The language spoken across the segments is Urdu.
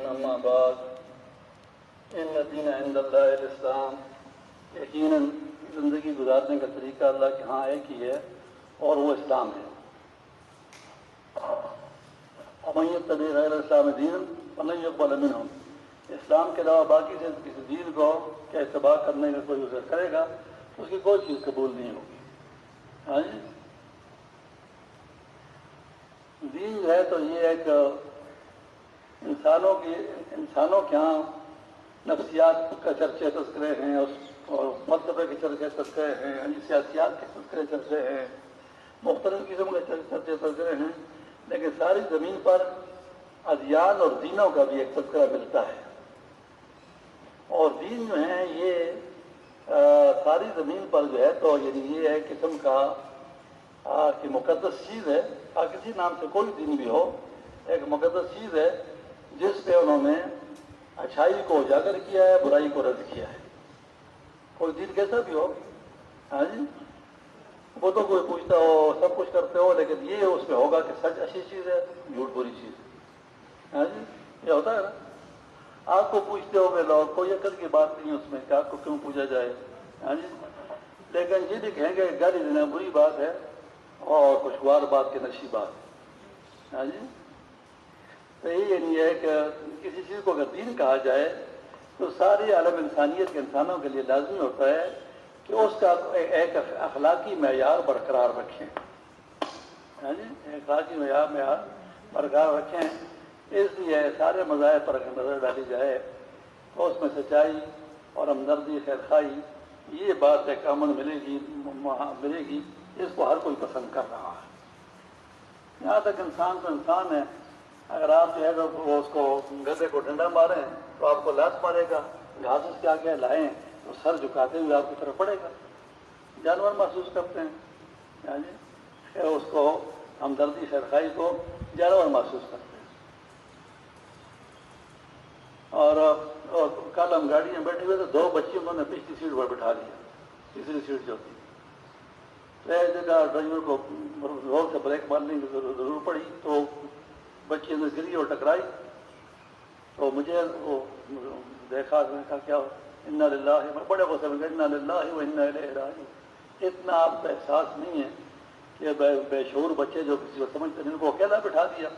اما بعد ان دین عند اللہ الاسلام، یقیناً زندگی گزارنے کا طریقہ اللہ کے ہاں ایک ہی ہے اور وہ اسلام ہے۔ ومن یتبع غیر الاسلام دینا فلن یقبل منہ، اسلام کے علاوہ باقی سے کسی دین کو کیا اتباع کرنے کا کوئی اسے کرے گا تو اس کی کوئی چیز قبول نہیں ہوگی۔ ہاں جی، دین جو ہے تو یہ ایک انسانوں کے ہاں نفسیات کا چرچے تذکرے ہیں اور مرتبے کے چرچے تذکرے ہیں، سیاسیات کے تذکرے چرچے ہیں، مختلف قسم کے چرچے تذکرے ہیں، لیکن ساری زمین پر ادیان اور دینوں کا بھی ایک تذکرہ ملتا ہے۔ اور دین جو ہے یہ ساری زمین پر جو ہے تو یعنی یہ ایک قسم کا کہ مقدس چیز ہے، کسی نام سے کوئی دین بھی ہو، ایک مقدس چیز ہے جس پہ انہوں نے اچھائی کو اجاگر کیا ہے، برائی کو رد کیا ہے۔ کوئی دین کیسا بھی ہو، ہاں جی، وہ تو کوئی پوچھتا ہو، سب کچھ کرتے ہو، لیکن یہ اس میں ہوگا کہ سچ اچھی چیز ہے، جھوٹ بری چیز ہے۔ ہاں جی، یہ ہوتا ہے نا، آپ کو پوچھتے ہو گے لوگ، کوئی عقل کی بات نہیں اس میں کہ آپ کو کیوں پوچھا جائے، ہاں جی، لیکن یہ بھی کہیں گے گالی دینا بری بات ہے اور خوشگوار بات کے نشی بات ہے۔ ہاں جی، تو یہ نہیں ہے کہ کسی چیز کو اگر دین کہا جائے تو ساری عالم انسانیت کے انسانوں کے لیے لازمی ہوتا ہے کہ اس کا ایک اخلاقی معیار برقرار رکھیں۔ ہاں جی، اخلاقی معیار برقرار رکھیں، اس لیے سارے مذاہب پر اگر نظر ڈالی جائے تو اس میں سچائی اور ہمدردی، خیرخواہی، یہ بات ایک امن ملے گی، اس کو ہر کوئی پسند کر رہا ہے۔ یہاں تک انسان تو انسان ہے، اگر آپ جو ہے تو وہ اس کو گدھے کو ڈنڈا ماریں تو آپ کو لات مارے گا، گھاس اس کے آگے لائیں تو سر جھکاتے ہوئے آپ کی طرف پڑے گا۔ جانور محسوس کرتے ہیں، یعنی اس کو ہمدردی، خیرخواہی کو جانور محسوس کرتے ہیں۔ اور کل ہم گاڑی میں بیٹھے ہوئے تو 2 بچیوں کو نے پچھلی سیٹ پر بٹھا دیا، تیسری سیٹ جو تھی، ایک جگہ ڈرائیور کو زور سے بریک مارنے کی ضرور پڑی تو بچی اندر گری اور ٹکرائی، تو مجھے وہ دیکھا، میں نے کہا کیا انا للہ، میں بڑے غصے میں انا للہ و انا الیہ راجعون۔ اتنا آپ کا احساس نہیں ہے کہ بے شعور بچے جو کسی کو سمجھتے نہیں، ان کو اکیلا بٹھا دیا،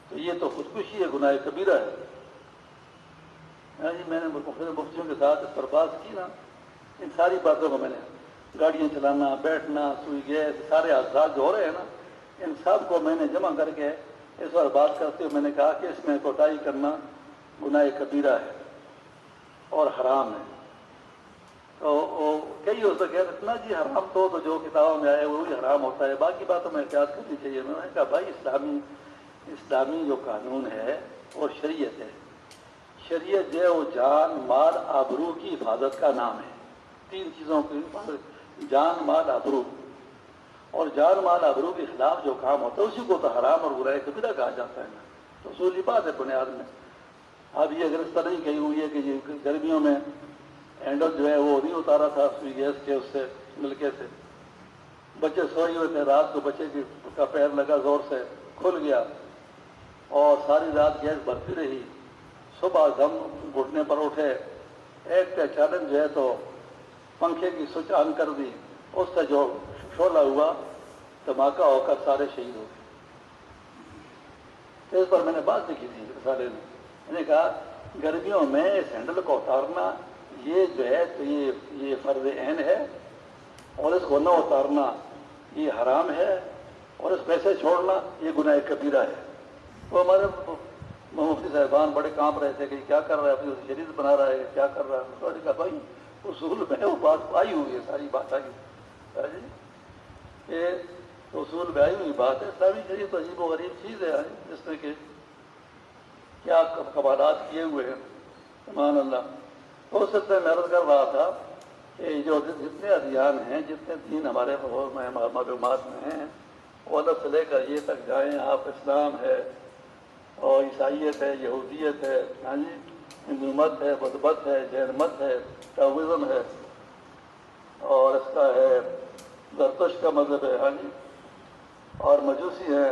تو یہ تو خودکشی ہے، گناہ کبیرہ ہے۔ میں نے مختلف مفتیوں کے ساتھ اس پر بات کی نا، ان ساری باتوں کو میں نے، گاڑیاں چلانا، بیٹھنا، سوئی گیس، سارے حادثات جو ہو رہے ہیں نا، ان سب کو میں نے جمع کر کے اس پر بات کرتے ہوئے میں نے کہا کہ اس میں کوتاہی کرنا گناہ کبیرہ ہے اور حرام ہے۔ تو کئی ہو سکے اتنا جی حرام تو جو کتابوں میں آئے وہی حرام ہوتا ہے، باقی باتوں میں احتیاط کرنی چاہیے۔ میں نے کہا بھائی اسلامی جو قانون ہے وہ شریعت ہے، شریعت جو ہے وہ جان، مال، آبرو کی حفاظت کا نام ہے۔ 3 چیزوں کی حفاظت، جان، مال، آبرو، اور جان، مال، آبرو کے خلاف جو کام ہوتا ہے اسی کو تو حرام اور گناہ کبیرہ کہا جاتا ہے نا، تو اصولی بات ہے بنیاد میں۔ اب یہ اگر اس طرح نہیں کہی ہوئی ہے کہ یہ گرمیوں میں ہینڈل جو ہے وہ نہیں اتارا تھا سوئی گیس کے، اس سے نلکے سے، بچے سوئے ہوئے تھے، رات کو بچے کا پیر لگا زور سے، کھل گیا اور ساری رات گیس بھرتی رہی، صبح دم گھٹنے پر اٹھے، ایک پہ اچانک جو ہے تو پنکھے کی سوئچ آن کر دی، اس سے جو شعلہ ہوا دھماکہ ہو کر سارے شہید ہو گئے۔ تو اس پر میں نے بات لکھی تھی رسالے میں نے کہا گرمیوں میں اس ہینڈل کو اتارنا یہ جو ہے تو یہ فرض عین ہے، اور اس کو نہ اتارنا یہ حرام ہے، اور اس پیسے چھوڑنا یہ گناہ کبیرہ ہے۔ تو ہمارے مفتی صاحبان بڑے کانپ رہے تھے کہ کیا کر رہا ہے، اپنی شریعت بنا رہا ہے، کیا کر رہا ہے۔ تو نے کہا بھائی اصول میں وہ بات آئی ہوئی ہے، ساری بات آئی کہ اصول میں آئی ہوئی بات ہے۔ اسلامی شریعت تو عجیب و غریب چیز ہے، جس میں کہ کیا کمالات کیے ہوئے ہیں، سبحان اللہ۔ تو اس سے میں عرض کر رہا تھا کہ جو جتنے ادیان ہیں، جتنے دین ہمارے معلومات میں ہیں، وہ الگ سے لے کر یہ تک جائیں، آپ اسلام ہے اور عیسائیت ہے، یہودیت ہے، ہاں جی، ہندو مت ہے، بدھ مت ہے، جین مت ہے، ٹاوزم ہے، اور اس کا ہے زرتشت کا مذہب ہے، ہاں جی، اور مجوسی ہے،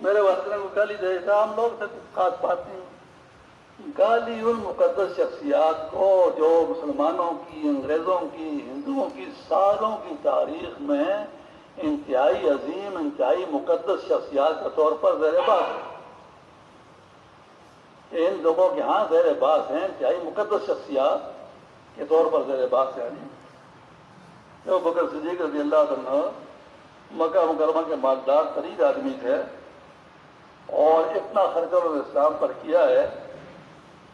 میرے والدین کو گالی دے تھا، عام لوگ تھے، خاص بات نہیں. گالی ان مقدس شخصیات کو جو مسلمانوں کی، انگریزوں کی، ہندوؤں کی سالوں کی تاریخ میں انتہائی عظیم، انتہائی مقدس شخصیات کے طور پر زیر بحث ہے. ان لوگوں کے ہاں زیر بحث ہیں، انتہائی مقدس شخصیات کے طور پر زیر بحث ہے. ابو بکر صدیق رضی اللہ عنہ مکہ مکرمہ کے مالدار ترین آدمی تھے، اور اتنا خرچہ انہوں نے اسلام پر کیا ہے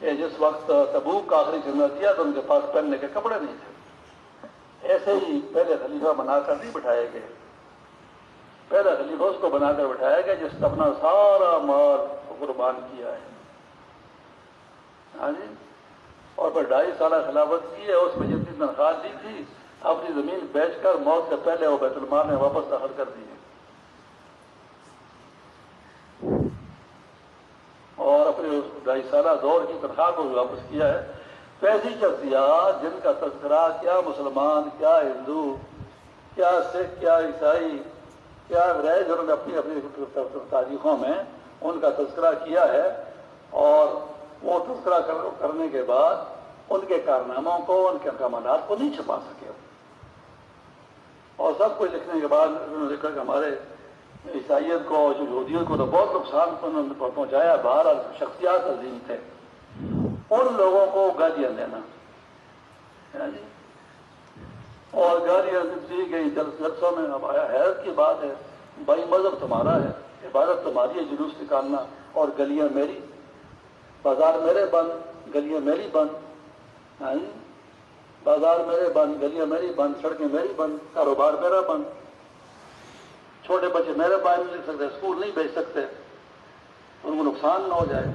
کہ جس وقت تبوک کا آخری جنگ کیا تو ان کے پاس پہننے کے کپڑے نہیں تھے. ایسے ہی پہلے خلیفہ بنا کر نہیں بٹھائے گئے. پہلا خلیفہ اس کو بنا کر بٹھایا گیا جس نے اپنا سارا مال قربان کیا ہے. ہاں جی. اور پھر 2.5 سالہ خلافت کی ہے. اس میں جتنی تنخواہ دی تھی اپنی زمین بیچ کر موت سے پہلے وہ بیت المال میں واپس داخل کر دی ہے، اور اپنے 2.5 سالہ دور کی تنخواہ کو بھی واپس کیا ہے. تو ایسی شخصیات جن کا تذکرہ کیا مسلمان، کیا ہندو، کیا سکھ، کیا عیسائی، کیا انگریز، انہوں نے اپنی اپنی تاریخوں میں ان کا تذکرہ کیا ہے، اور وہ تذکرہ کرنے کے بعد ان کے کارناموں کو، ان کے کمالات کو نہیں چھپا سکے. اور سب کچھ لکھنے کے بعد انہوں نے لکھا کہ ہمارے عیسائیت کو اور یہودیت کو تو بہت نقصان پہنچایا. باہر شخصیات عظیم تھے، ان لوگوں کو گالیاں دینا، اور گالیاں دی گئی جلسوں میں. اب حیرت کی بات ہے، بھائی مذہب تمہارا ہے، عبادت تمہاری ہے، جلوس نکالنا، اور گلیاں میری، بازار میرے بند، گلیاں میری بند. بازار میرے بند، گلیاں میری بند، سڑکیں میری بند، کاروبار میرا بند، چھوٹے بچے میرے باہر نہیں لکھ سکتے، اسکول نہیں بھیج سکتے، ان کو نقصان نہ ہو جائے.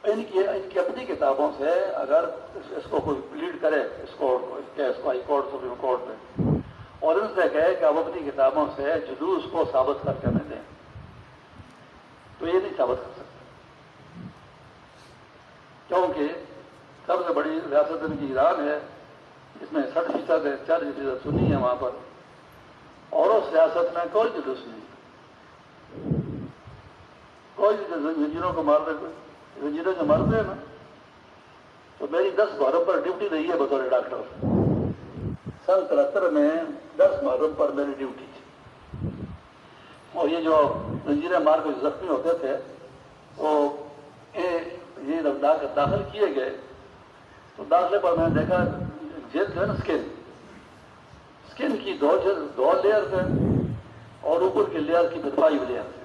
ان کی اپنی کتابوں سے اگر اس کو کوئی پلیڈ کرے، اس کو ہائی کورٹ، سپریم کورٹ میں، اور ان سے کہے کہ آپ اپنی کتابوں سے جلوس کو ثابت کر کے ہمیں دیں، تو یہ نہیں ثابت کر سکتے، کیونکہ سب سے بڑی ریاست ان کی ایران ہے، جس میں 60% ہے، 40% سنی ہے وہاں پر، اور اس ریاست میں کوئی جلوس نہیں، کوئی زنجیروں کو مار دے، زنجیروں سے مارتے ہیں نا. تو میری 10 محرم پر ڈیوٹی رہی ہے بطور ڈاکٹر. سن 73 میں 10 محرم پر میری ڈیوٹی تھی، اور یہ جو زنجیریں مار کے زخمی ہوتے تھے وہ یہ داخل کیے گئے. تو داخلے پر میں نے دیکھا جلد جو ہے نا، اسکن کی 2 لیئر تھے، اور اوپر کی لیئر کی 5 لیئر تھے.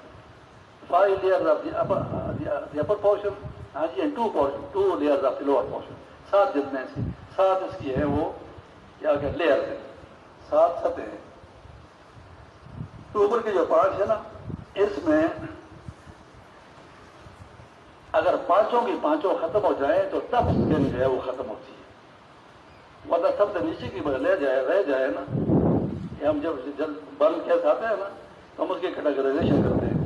5 layers of the upper portion and 2 layers of the lower portion. 7 جتنے سے 7 اس کی ہے، وہ کیا کہ لیئر ہے، 7 سطح ہیں. تو اوپر کے جو 5 ہے نا، اس میں اگر 5 کی 5 ختم ہو جائیں تو تب اسکن جو ہے وہ ختم ہوتی ہے. ورنہ سب سے نیچے کی رہ جائے نا، کہ ہم جب برن کیس آتے ہیں نا تو ہم اس کی کیٹاگرائزیشن کرتے ہیں،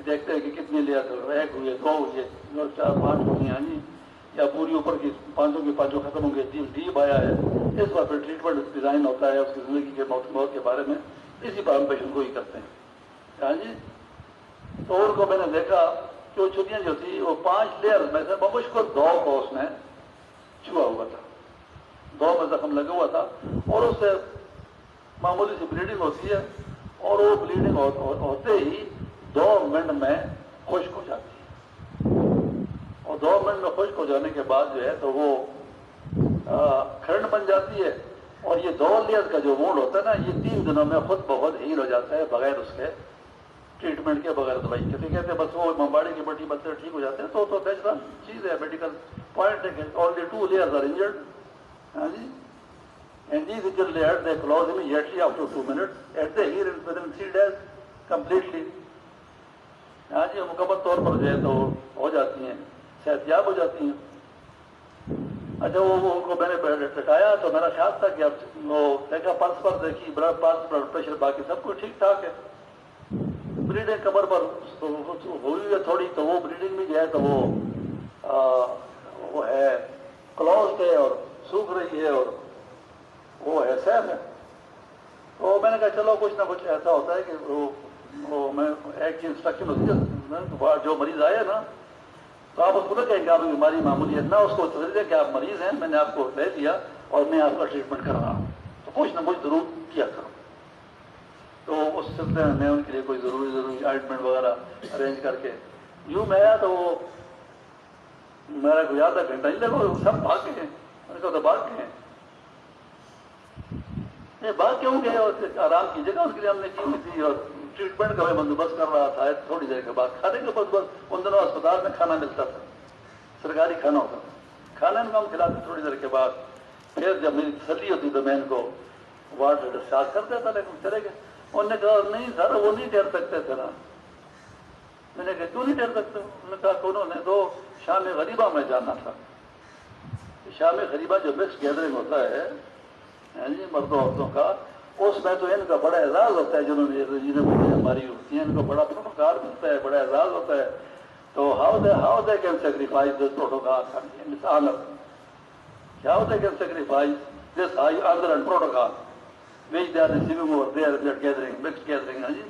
دیکھتے ہیں کہ کتنی لیئر 1 ہوئی ہے، 2 ہوئی ہے، 4 5 ہوئی ہیں جی، یا پوری اوپر کی 5 کی 5 ختم ہوں گے، ڈیپ آیا ہے. اس بار پھر ٹریٹمنٹ ڈیزائن ہوتا ہے اس کی زندگی کے موت کے بارے میں، اسی پر ہم پیشنٹ کو ہی کرتے ہیں. ہاں جی. تو ان کو میں نے دیکھا کہ وہ چھٹیاں جو تھی وہ 5 لیئر میں سے بمشکل 2 کو اس میں چھوا ہوا تھا، 2 میں زخم لگا ہوا تھا، اور اس سے معمولی سی بلیڈنگ ہوتی ہے، اور وہ بلیڈنگ ہوتے ہی 2 منٹ میں خشک ہو جاتی ہے. اور 2 منٹ میں خشک ہو جانے کے بعد جو ہے تو وہ کھرن بن جاتی ہے. اور یہ 2 لیئر کا جو وونڈ ہوتا ہے نا، یہ 3 دنوں میں خود بخود ہیل ہو جاتا ہے، بغیر اس کے ٹریٹمنٹ کے، بغیر دوائی کے. کہتے ہیں بس وہ ممباڑی کی بٹی بچے ٹھیک ہو جاتے ہیں. تو نیچرل چیز ہے، میڈیکل پوائنٹ ہے کہ اونلی 2 layers are injured. ہاں جی. And these injured layers, they close immediately after 2 minutes, and they heal within 3 days completely. ہاں جی. مکمل طور پر جو ہے تو ہو جاتی ہیں، صحت یاب ہو جاتی ہیں. اچھا، وہ کو میں نے لٹایا تو میرا خیال تھا کہ اب وہ دیکھا پلس پر، دیکھی بلڈ پریشر، باقی سب کچھ ٹھیک ٹھاک ہے. بلیڈنگ کمر پر ہوئی ہے تھوڑی، تو وہ بلیڈنگ بھی جو ہے تو وہ ہے کلوزڈ ہے اور سوکھ رہی ہے، اور وہ ہے سیف ہے. تو میں نے کہا چلو کچھ نہ کچھ ایسا ہوتا ہے کہ وہ وہ میں ایک چیز انسٹرکشن ہوتی ہے جو مریض آئے نا تو آپ اس کو نہ کہیں کہ آپ کی بیماری معمولی ہے نہ اس کو تصویر دیں کہ آپ مریض ہیں میں نے آپ کو لے دیا اور میں آپ کا ٹریٹمنٹ کر رہا ہوں تو کچھ نہ کچھ ضرور کیا کرو. تو اس سلسلے میں ان کے لیے کوئی ضروری آئنٹمنٹ وغیرہ ارینج کر کے یوں میں آیا تو وہ میرا کوئی آدھا گھنٹہ نہیں لگا سب بھاگ گئے ہیں. میں نے کہا تو بھاگ گئے ہیں بھاگ کیوں گئے اور آرام کی جگہ اس کے لیے ہم نے کی ہوئی تھی اور ٹریٹمنٹ کا میں بندوبست کر رہا تھا. تھوڑی دیر کے بعد کھانے کے بعد ان دنوں اسپتال میں کھانا ملتا تھا سرکاری کھانا ہوتا تھا کھانے میں ہم کھلاتے تھوڑی دیر کے بعد پھر جب میری تسلی ہوتی تو میں ان کو وارڈ ڈسچارج کر دیتا لیکن چلے گئے. انہوں نے کہا نہیں سر وہ نہیں ٹھہر سکتے تھے نا. میں نے کہا کیوں نہیں ٹھہر سکتے. انہوں نے کہا کہ انہوں نے تو شام غریبہ میں جانا تھا. شام غریبہ جو مکس گیدرنگ ہوتا ہے جی مردوں عورتوں کا اس میں تو ان کا بڑا اعزاز ہوتا ہے جنہیں بیماری ہوتی ہے ان کو بڑا پروٹوکال ملتا ہے بڑا اعزاز ہوتا ہے. تو how they can sacrifice this protocol in this honor. How they can sacrifice this high honor and protocol which they are receiving over there in that gathering, mixed gathering ہے جی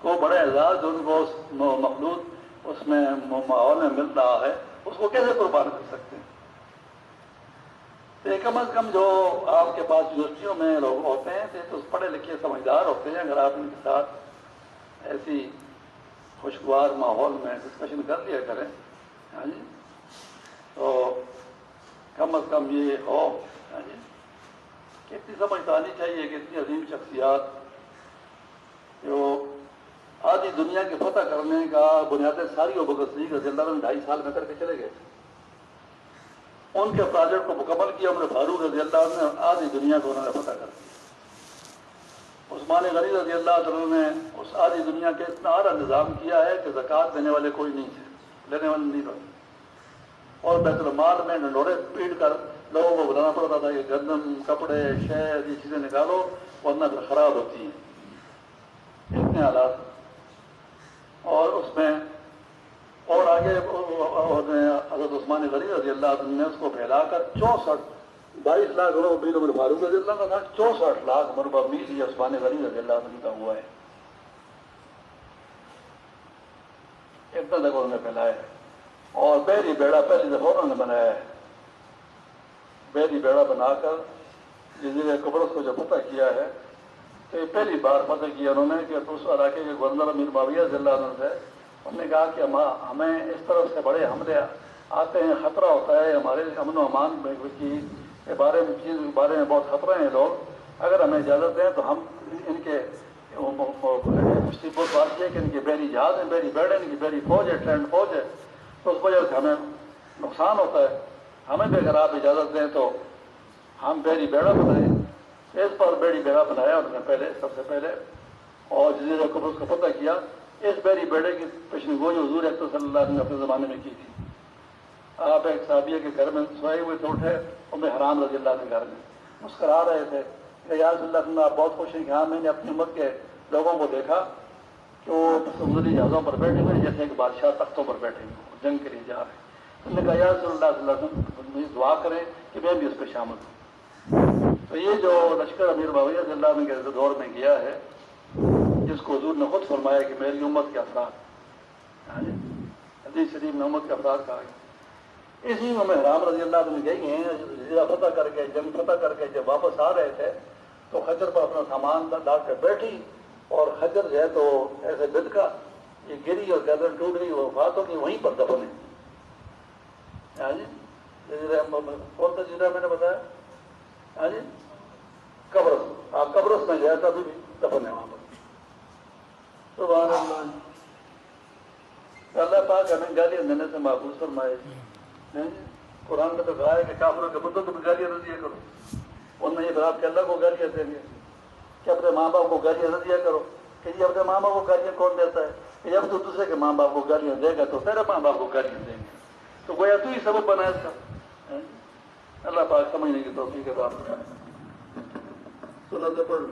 کو بڑا اعزاز ان کو اس مخلوط اس میں ماحول میں مل رہا ہے اس کو کیسے قربان کر سکتے ہیں. تو کم از کم جو آپ کے پاس یونیورسٹیوں میں لوگ ہوتے ہیں تو پڑھے لکھے سمجھدار ہوتے ہیں اگر آپ ان کے ساتھ ایسی خوشگوار ماحول میں ڈسکشن کر لیا کریں ہاں جی تو کم از کم یہ ہو ہاں جی کہ اتنی سمجھ آنی چاہیے کہ اتنی عظیم شخصیات جو آدھی دنیا کے فتح کرنے کا بنیادیں ساری ابوبکر صدیق رضی اللہ عنہ 2.5 سال میں کر کے چلے گئے. ان کے پروجیکٹ کو مکمل کیا عمر فاروق رضی اللہ عنہ نے آدھی دنیا کو انہوں نے فتح کر دیا. عثمان غنی رضی اللہ عنہ نے اس آدھی دنیا کے اتنا اعلیٰ نظام کیا ہے کہ زکوٰۃ دینے والے کوئی نہیں تھے لینے والے نہیں رہے اور بیت المال میں ڈنڈورے پیٹ کر لوگوں کو بتانا پڑتا تھا کہ گندم کپڑے شہد یہ چیزیں نکالو ورنہ پھر خراب ہوتی ہیں. اتنے حالات اور اس میں اور آگے حضرت عثمان غنی رضی اللہ عنہ نے اس کو پھیلا کر 22 لاکھ میل عمر فاروق رضی اللہ عنہ 64 لاکھ مربع میل یہ عثمان غنی رضی اللہ عنہ کا ہوا ہے. اتنا تک انہوں نے پھیلایا ہے اور بحری بیڑا پہلی دفعہ انہوں نے بنایا ہے. بحری بیڑا بنا کر جزیرہ قبرص کو جو فتح کیا ہے تو یہ پہلی بار فتح کیا انہوں نے کہ اس علاقے کے گورنر امیر معاویہ رضی اللہ عنہ سے انہوں نے کہا کہ ہمیں اس طرف سے بڑے حملے آتے ہیں خطرہ ہوتا ہے ہمارے امن و امان کی کے بارے میں بہت خطرہ ہیں لوگ اگر ہمیں اجازت دیں تو ہم ان کے مصیبت بات یہ کہ ان کے بحری جہاز ہیں بحری بیڑ ہیں ان کی بحری فوج ہے ٹرینڈ فوج ہے تو اس وجہ سے ہمیں نقصان ہوتا ہے. ہمیں بھی اگر آپ اجازت دیں تو ہم بحری بیڑا بنائیں. اس پر بحری بیڑا بنایا انہوں نے پہلے سب سے پہلے اور جزیرہ قبرص کو فتح کیا. اس بحری بیڑے کی پیشن گوئی حضور اکرم صلی اللہ علیہ وسلم نے اپنے زمانے میں کی تھی. آپ ایک صحابیہ کے گھر میں سوئے ہوئے تھے اٹھے حرام رضی اللہ عنہ گھر میں مسکرا رہے تھے کہ یا رسول اللہ صلی اللہ آپ بہت خوش ہیں کہ ہاں میں نے اپنی امت کے لوگوں کو دیکھا کہ وہ سمندری جہازوں پر بیٹھے ہوئے جیسے ایک بادشاہ تختوں پر بیٹھے ہوئے جنگ کے لیے جا رہے ہیں. انہوں نے کہا یا رسول اللہ صلی اللہ علیہ وسلم دعا کریں کہ میں بھی اس پہ شامل ہوں. تو یہ جو لشکر امیر معاویہ رضی اللہ عنہ کے دور میں گیا ہے جس کو حضور نے خود فرمایا کہ میری امت کے افراد حدیث شریف میں امت کے افراد کہا گیا. اسی میں حرام رضی اللہ عنہ گئی ہیں جزیرہ فتح کر کے جنگ فتح کر کے جب واپس آ رہے تھے تو خچر پر اپنا سامان ڈال کے بیٹھی اور خچر جو ہے تو ایسے بد کا یہ گری اور گردن ٹوٹ گئی وفات ہوگی وہیں پر دفن ہے. ہاں جی جزیرہ کون سا جزیرہ میں نے بتایا ہاں جی قبرص قبرص میں گیا تھا ابھی بھی دفن ہے وہاں پر. سبحان اللہ. اللہ پاک ہمیں گالیاں دینے سے محفوظ فرمائے. قرآن میں تو کہا ہے کہ کافروں کے بتوں کو بھی گالیاں نہ دیا کرو. انہوں نے یہ آپ کے اللہ کو گالیاں دیں گے کہ اپنے ماں باپ کو گالیاں نہ دیا کرو کہ یہ اپنے ماں باپ کو گالیاں کون دیتا ہے کہ جب تو دوسرے کے ماں باپ کو گالیاں دے گا تو تیرے ماں باپ کو گالیاں دیں گے. تو گویا تو ہی سبب بنا اس کا. اللہ پاک سمجھنے کی توفیق ہے. سنت پڑھ